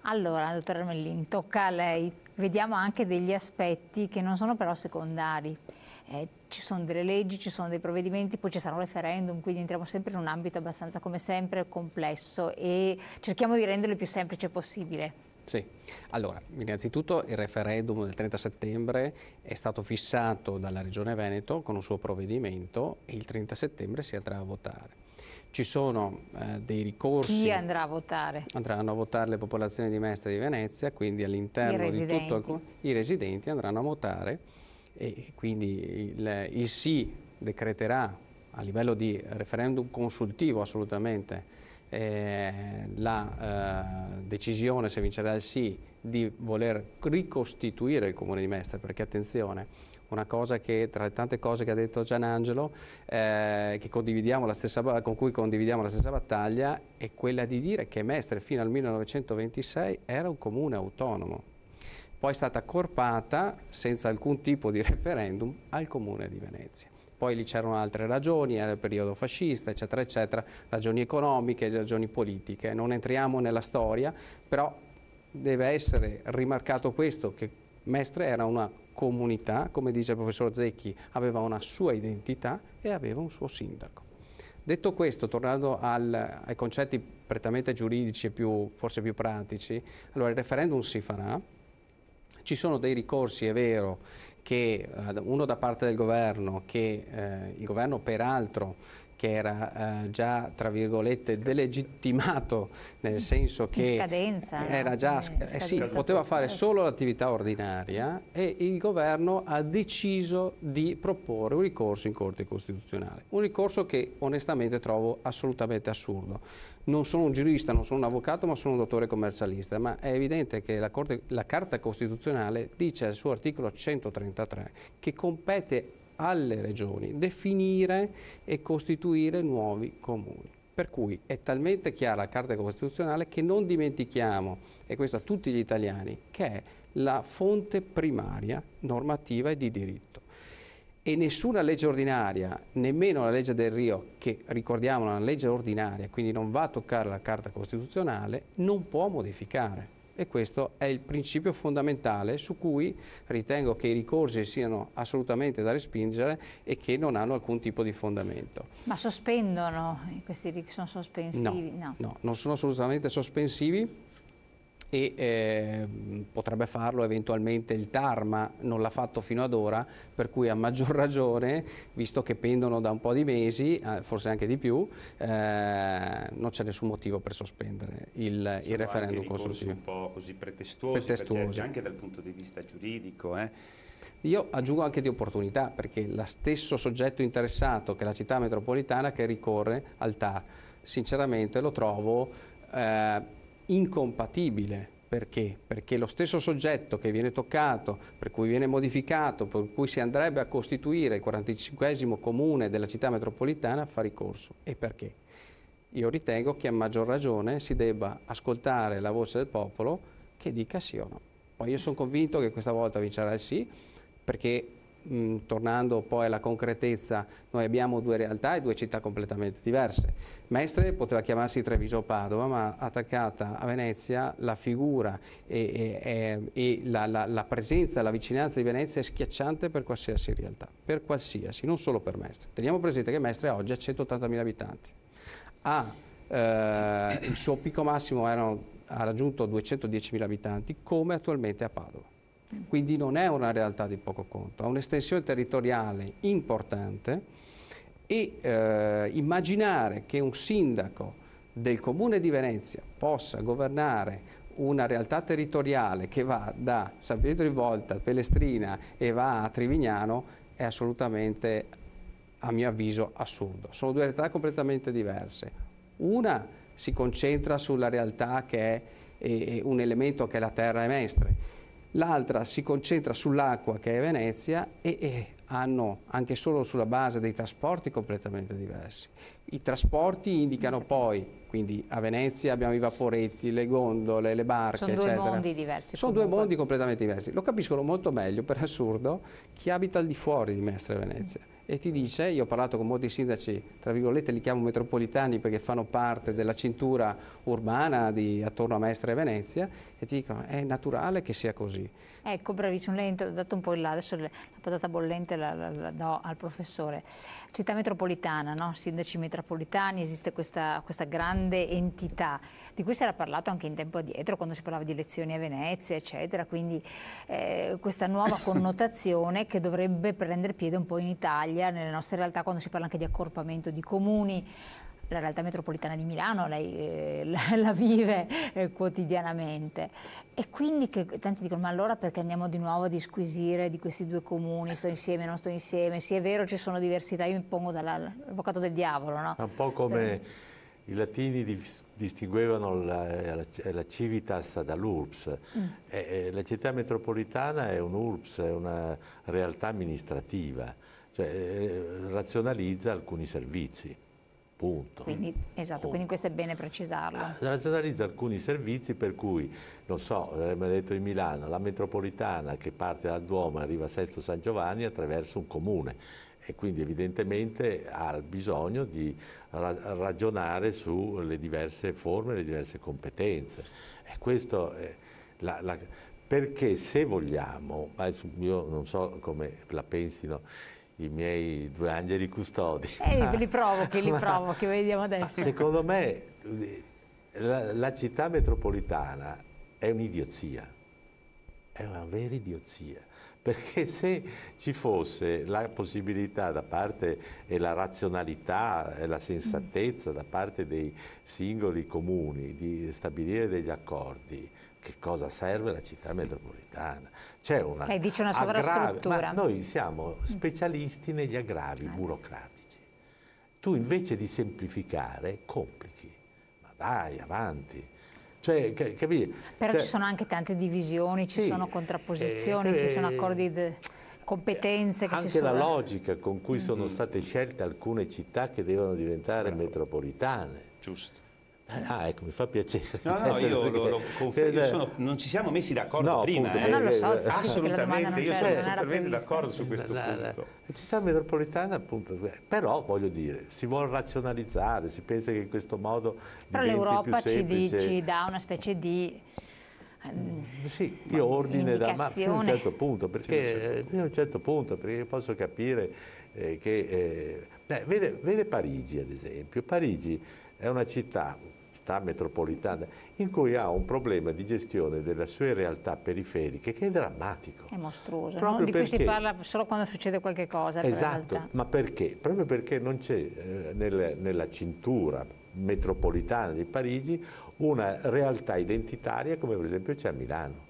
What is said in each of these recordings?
Allora, dottor Armellin, tocca a lei. Vediamo anche degli aspetti che non sono però secondari. Ci sono delle leggi, ci sono dei provvedimenti, poi ci sarà un referendum, quindi entriamo sempre in un ambito abbastanza, come sempre, complesso e cerchiamo di renderlo il più semplice possibile. Sì, allora, innanzitutto il referendum del 30 settembre è stato fissato dalla Regione Veneto con un suo provvedimento e il 30 settembre si andrà a votare. Ci sono dei ricorsi. Chi andrà a votare? Andranno a votare le popolazioni di Mestre e di Venezia, quindi all'interno di tutto i residenti andranno a votare e quindi il sì decreterà a livello di referendum consultivo assolutamente la decisione, se vincerà il sì, di voler ricostituire il comune di Mestre, perché attenzione, una cosa che tra le tante cose che ha detto Gianangelo, che condividiamo con cui condividiamo la stessa battaglia, è quella di dire che Mestre fino al 1926 era un comune autonomo, poi è stata accorpata senza alcun tipo di referendum al comune di Venezia. Poi lì c'erano altre ragioni, era il periodo fascista, eccetera, eccetera, ragioni economiche, ragioni politiche. Non entriamo nella storia, però deve essere rimarcato questo, che Mestre era una comunità, come dice il professor Zecchi, aveva una sua identità e aveva un suo sindaco. Detto questo, tornando ai concetti prettamente giuridici e forse più pratici, allora il referendum si farà, ci sono dei ricorsi, è vero, che uno da parte del governo, che il governo peraltro che era già, tra virgolette, delegittimato, nel senso che scadenza, era già, sì, poteva fare solo l'attività ordinaria e il governo ha deciso di proporre un ricorso in Corte Costituzionale. Un ricorso che onestamente trovo assolutamente assurdo. Non sono un giurista, non sono un avvocato, ma sono un dottore commercialista, ma è evidente che la Carta Costituzionale dice al suo articolo 133 che compete alle regioni definire e costituire nuovi comuni. Per cui è talmente chiara la Carta Costituzionale che non dimentichiamo, e questo a tutti gli italiani, che è la fonte primaria normativa e di diritto. E nessuna legge ordinaria, nemmeno la legge del Rio, che ricordiamo è una legge ordinaria, quindi non va a toccare la Carta Costituzionale, non può modificare. E questo è il principio fondamentale su cui ritengo che i ricorsi siano assolutamente da respingere e che non hanno alcun tipo di fondamento. Ma sospendono? Questi sono sospensivi? No, non sono assolutamente sospensivi e potrebbe farlo eventualmente il TAR, ma non l'ha fatto fino ad ora, per cui a maggior ragione, visto che pendono da un po' di mesi, forse anche di più, non c'è nessun motivo per sospendere il referendum consultivo. Un po' così pretestuosi, anche dal punto di vista giuridico. Io aggiungo anche di opportunità, perché lo stesso soggetto interessato, che è la città metropolitana, che ricorre al TAR, sinceramente lo trovo incompatibile. Perché? Perché lo stesso soggetto che viene toccato, per cui viene modificato, per cui si andrebbe a costituire il 45esimo comune della città metropolitana, fa ricorso. E perché? Io ritengo che a maggior ragione si debba ascoltare la voce del popolo che dica sì o no. Poi io sono convinto che questa volta vincerà il sì, perché tornando poi alla concretezza, noi abbiamo due realtà e due città completamente diverse. Mestre poteva chiamarsi Treviso o Padova, ma attaccata a Venezia la figura e la presenza, la vicinanza di Venezia è schiacciante per qualsiasi realtà, per qualsiasi, non solo per Mestre. Teniamo presente che Mestre oggi ha 180.000 abitanti. Il suo picco massimo ha raggiunto 210.000 abitanti, come attualmente a Padova. Quindi non è una realtà di poco conto, ha un'estensione territoriale importante e immaginare che un sindaco del comune di Venezia possa governare una realtà territoriale che va da San Pietro di Volta a Pellestrina e va a Trivignano è assolutamente, a mio avviso, assurdo. Sono due realtà completamente diverse. Una si concentra sulla realtà che è un elemento che è la terra e Mestre. L'altra si concentra sull'acqua che è Venezia e hanno anche solo sulla base dei trasporti completamente diversi. I trasporti indicano poi, quindi a Venezia abbiamo i vaporetti, le gondole, le barche, sono eccetera. Due mondi diversi. Sono due mondi completamente diversi. Lo capiscono molto meglio, per assurdo, chi abita al di fuori di Mestre e Venezia. e ti dice, io ho parlato con molti sindaci, tra virgolette li chiamo metropolitani perché fanno parte della cintura urbana attorno a Mestre e Venezia, e ti dicono è naturale che sia così. Ecco, bravissimo, lei ha dato un po' in là, adesso la patata bollente la do al professore. Città metropolitana, no? Sindaci metropolitani, esiste questa grande entità di cui si era parlato anche in tempo addietro quando si parlava di elezioni a Venezia, eccetera, quindi questa nuova connotazione che dovrebbe prendere piede un po' in Italia, nelle nostre realtà, quando si parla anche di accorpamento di comuni. La realtà metropolitana di Milano lei la vive quotidianamente, e quindi tanti dicono ma allora perché andiamo di nuovo a disquisire di questi due comuni, sto insieme, non sto insieme, sì è vero ci sono diversità, io mi pongo dall'avvocato del diavolo, no? È un po' come i latini distinguevano la civitas dall'urbs. La città metropolitana è un urbs, è una realtà amministrativa, cioè razionalizza alcuni servizi. Punto. Quindi, esatto, punto. Quindi questo è bene precisarlo. Razionalizza alcuni servizi per cui, non so, mi ha detto in Milano, la metropolitana che parte dal Duomo e arriva a Sesto San Giovanni attraverso un comune, e quindi evidentemente ha bisogno di ragionare sulle diverse forme, le diverse competenze. E questo è perché se vogliamo, io non so come la pensino i miei due angeli custodi. Li provochi, vediamo adesso. Secondo me la città metropolitana è un'idiozia, è una vera idiozia, perché se ci fosse la possibilità da parte e la razionalità e la sensatezza da parte dei singoli comuni di stabilire degli accordi, che cosa serve la città metropolitana? C'è una lei dice una sovrastruttura. Ma noi siamo specialisti negli aggravi burocratici. Tu invece di semplificare complichi. Ma dai, avanti. Cioè, capire? Però ci sono anche tante divisioni, ci sono contrapposizioni, ci sono accordi di competenze che anche si sono... la logica con cui sono state scelte alcune città che devono diventare metropolitane. Giusto. Ecco, mi fa piacere. No, io lo confermo, non ci siamo messi d'accordo prima. Appunto, non lo so, assolutamente, io sono totalmente d'accordo su questo punto. La città metropolitana, appunto, però voglio dire, si vuole razionalizzare, si pensa che in questo modo però l'Europa ci dà una specie di sì, io ordine ma fino a un certo punto, perché fino a un certo punto, perché posso capire che vede Parigi ad esempio. Parigi è una città metropolitana in cui ha un problema di gestione delle sue realtà periferiche che è drammatico. È mostruoso, no? Di cui si parla solo quando succede qualche cosa. Esatto, ma perché? Proprio perché non c'è nella cintura metropolitana di Parigi una realtà identitaria come per esempio c'è a Milano.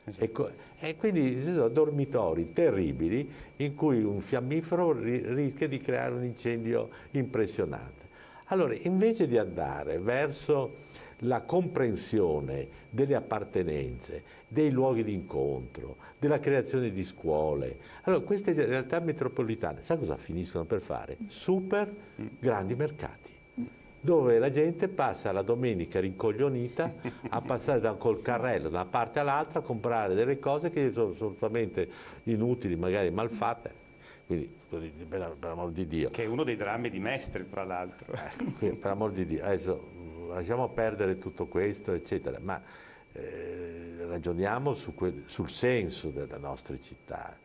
Esatto. E quindi ci sono dormitori terribili in cui un fiammifero rischia di creare un incendio impressionante. Allora, invece di andare verso la comprensione delle appartenenze, dei luoghi di incontro, della creazione di scuole, allora queste realtà metropolitane, sa cosa finiscono per fare? Super grandi mercati, dove la gente passa la domenica rincoglionita a passare col carrello da una parte all'altra a comprare delle cose che sono assolutamente inutili, magari mal fatte. Quindi, per amor di Dio. Che è uno dei drammi di Mestre, fra l'altro. Per amor di Dio, adesso lasciamo perdere tutto questo, eccetera, ma ragioniamo sul senso delle nostre città.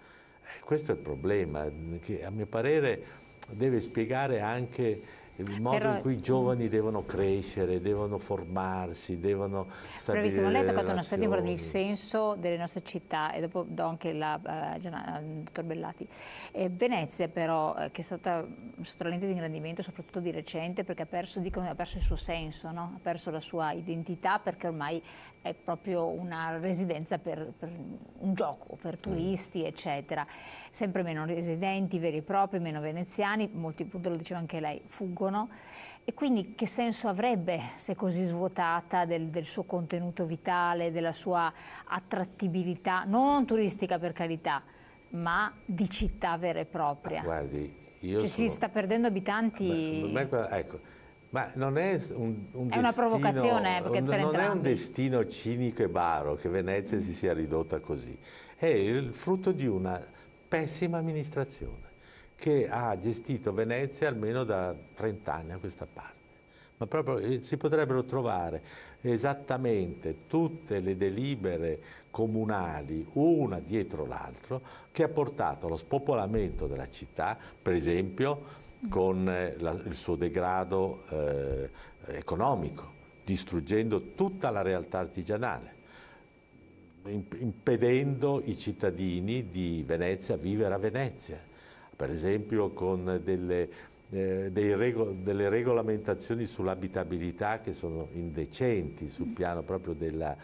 Questo è il problema, che a mio parere deve spiegare anche il modo in cui i giovani devono crescere, devono formarsi, devono stabilire bravissimo, lei ha toccato un relazioni. aspetto importante, il senso delle nostre città, e dopo do anche al dottor Bellati. Venezia però, che è stata sotto la lente di ingrandimento soprattutto di recente, perché dicono che ha perso il suo senso, no? Ha perso la sua identità, perché ormai è proprio una residenza per un gioco, per turisti, eccetera. Sempre meno residenti veri e propri, meno veneziani, molti, appunto lo diceva anche lei, fuggono. E quindi che senso avrebbe se così svuotata del suo contenuto vitale, della sua attrattibilità, non turistica per carità, ma di città vera e propria? Guardi, si sta perdendo abitanti... ecco. Ma non è un destino, una provocazione, perché non è un destino cinico e baro che Venezia si sia ridotta così, è il frutto di una pessima amministrazione. che ha gestito Venezia almeno da 30 anni a questa parte. Ma proprio si potrebbero trovare esattamente tutte le delibere comunali, una dietro l'altra, che ha portato allo spopolamento della città, per esempio con il suo degrado economico, distruggendo tutta la realtà artigianale, impedendo i cittadini di Venezia a vivere a Venezia, per esempio con delle regolamentazioni sull'abitabilità che sono indecenti sul piano proprio della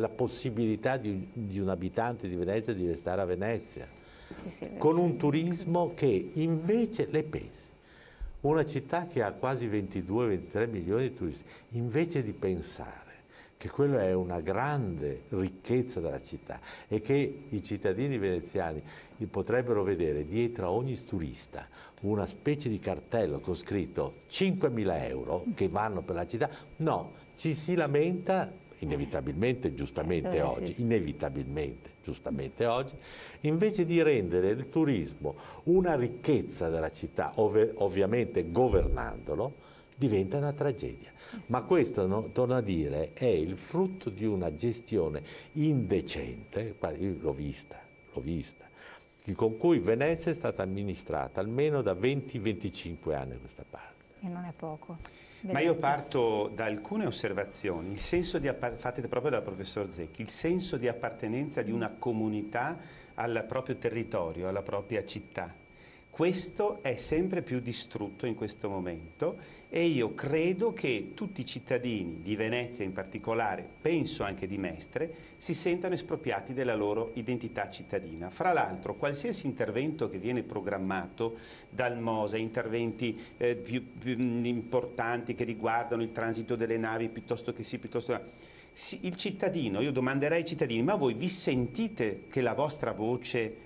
possibilità di un abitante di Venezia di restare a Venezia, con un turismo che invece, le pensi, una città che ha quasi 22-23 milioni di turisti, invece di pensare che quella è una grande ricchezza della città e che i cittadini veneziani potrebbero vedere dietro a ogni turista una specie di cartello con scritto 5.000 euro che vanno per la città, no, ci si lamenta inevitabilmente, giustamente oggi, inevitabilmente, giustamente oggi, invece di rendere il turismo una ricchezza della città, ovviamente governandolo, diventa una tragedia. Ma questo, torno a dire, è il frutto di una gestione indecente, io l'ho vista, con cui Venezia è stata amministrata almeno da 20-25 anni a questa parte. E non è poco. Ma io parto da alcune osservazioni, il senso fatte proprio dal professor Zecchi, il senso di appartenenza di una comunità al proprio territorio, alla propria città. Questo è sempre più distrutto in questo momento e io credo che tutti i cittadini di Venezia in particolare, penso anche di Mestre, si sentano espropriati della loro identità cittadina. Fra l'altro, qualsiasi intervento che viene programmato dal MOSE, interventi più importanti che riguardano il transito delle navi piuttosto che il cittadino, io domanderei ai cittadini, ma voi vi sentite che la vostra voce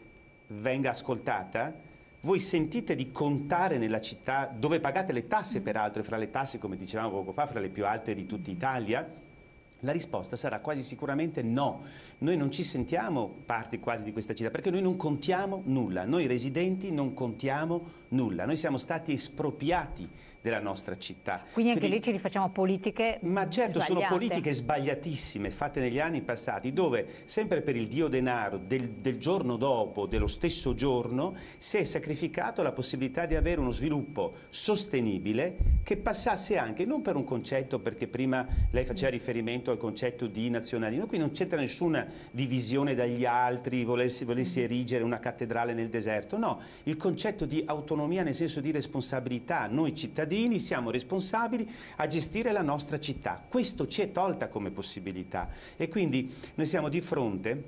venga ascoltata? Voi sentite di contare nella città dove pagate le tasse, peraltro, e fra le tasse, come dicevamo poco fa, fra le più alte di tutta Italia? La risposta sarà quasi sicuramente no. Noi non ci sentiamo parte quasi di questa città perché noi non contiamo nulla. Noi residenti non contiamo nulla. Noi siamo stati espropriati della nostra città. Quindi anche lì ci rifacciamo politiche Ma certo, sbagliate. sono politiche sbagliatissime fatte negli anni passati dove sempre per il dio denaro del giorno dopo, dello stesso giorno, si è sacrificato la possibilità di avere uno sviluppo sostenibile che passasse anche, non per un concetto, perché prima lei faceva riferimento al concetto di nazionalismo, qui non c'entra nessuna divisione dagli altri, volersi erigere una cattedrale nel deserto, no, il concetto di autonomia nel senso di responsabilità, noi cittadini siamo responsabili a gestire la nostra città. Questo ci è tolta come possibilità e quindi noi siamo di fronte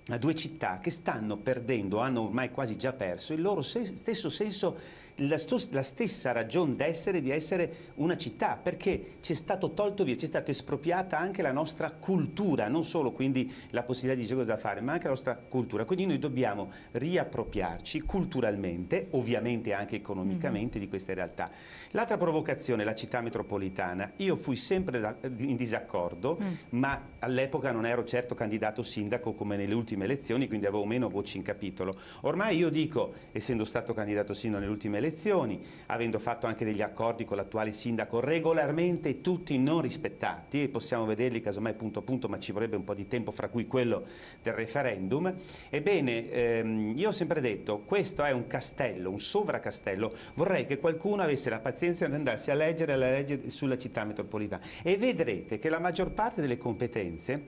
a due città che stanno perdendo, hanno ormai quasi già perso il loro stesso senso, la stessa ragione d'essere di essere una città, perché ci è stato tolto via, ci è stata espropriata anche la nostra cultura, non solo quindi la possibilità di dire cosa da fare, ma anche la nostra cultura. Quindi noi dobbiamo riappropriarci culturalmente, ovviamente anche economicamente, di queste realtà. L'altra provocazione, la città metropolitana. Io fui sempre in disaccordo, ma all'epoca non ero certo candidato sindaco come nelle ultime elezioni, quindi avevo meno voci in capitolo. Ormai io dico, essendo stato candidato sindaco nelle ultime elezioni, avendo fatto anche degli accordi con l'attuale sindaco regolarmente tutti non rispettati, e possiamo vederli casomai punto a punto, ma ci vorrebbe un po' di tempo, fra cui quello del referendum. Ebbene, io ho sempre detto, questo è un castello, un sovracastello, vorrei che qualcuno avesse la pazienza di andarsi a leggere la legge sulla città metropolitana e vedrete che la maggior parte delle competenze,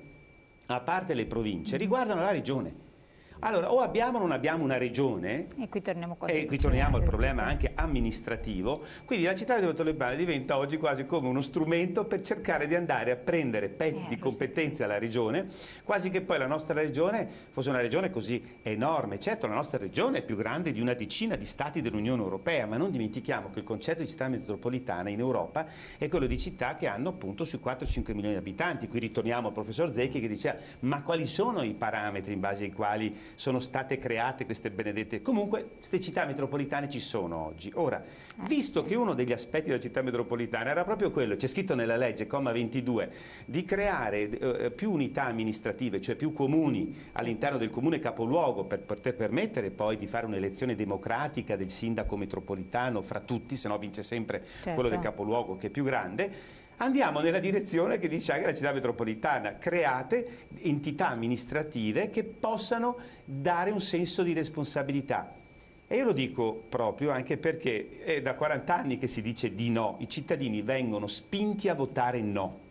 a parte le province, riguardano la regione. Allora, o abbiamo o non abbiamo una regione, e qui torniamo, al problema anche amministrativo, quindi la città metropolitana diventa oggi quasi come uno strumento per cercare di andare a prendere pezzi di competenze alla regione, quasi che poi la nostra regione fosse una regione così enorme. Certo, la nostra regione è più grande di una decina di stati dell'Unione Europea, ma non dimentichiamo che il concetto di città metropolitana in Europa è quello di città che hanno appunto sui 4-5 milioni di abitanti. Qui ritorniamo al professor Zecchi che diceva, ma quali sono i parametri in base ai quali sono state create queste benedette. Comunque, queste città metropolitane ci sono oggi. Ora, visto che uno degli aspetti della città metropolitana era proprio quello, c'è scritto nella legge, comma 22, di creare più unità amministrative, cioè più comuni all'interno del comune capoluogo, per poter permettere poi di fare un'elezione democratica del sindaco metropolitano fra tutti, se no vince sempre quello del capoluogo che è più grande. Andiamo nella direzione che dice anche la città metropolitana: create entità amministrative che possano dare un senso di responsabilità. E io lo dico proprio anche perché è da 40 anni che si dice di no, i cittadini vengono spinti a votare no.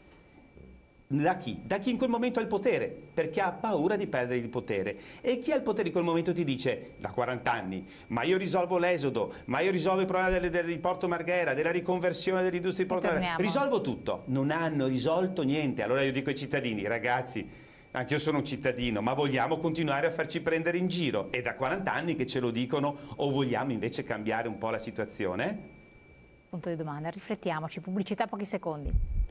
Da chi? Da chi in quel momento ha il potere, perché ha paura di perdere il potere. E chi ha il potere in quel momento ti dice, da 40 anni, ma io risolvo l'esodo, ma io risolvo il problema di Porto Marghera, della riconversione dell'industria di Porto Marghera, risolvo tutto. Non hanno risolto niente. Allora io dico ai cittadini, ragazzi, anche io sono un cittadino, ma vogliamo continuare a farci prendere in giro? È da 40 anni che ce lo dicono, o vogliamo invece cambiare un po' la situazione? Punto di domanda, riflettiamoci, pubblicità, pochi secondi.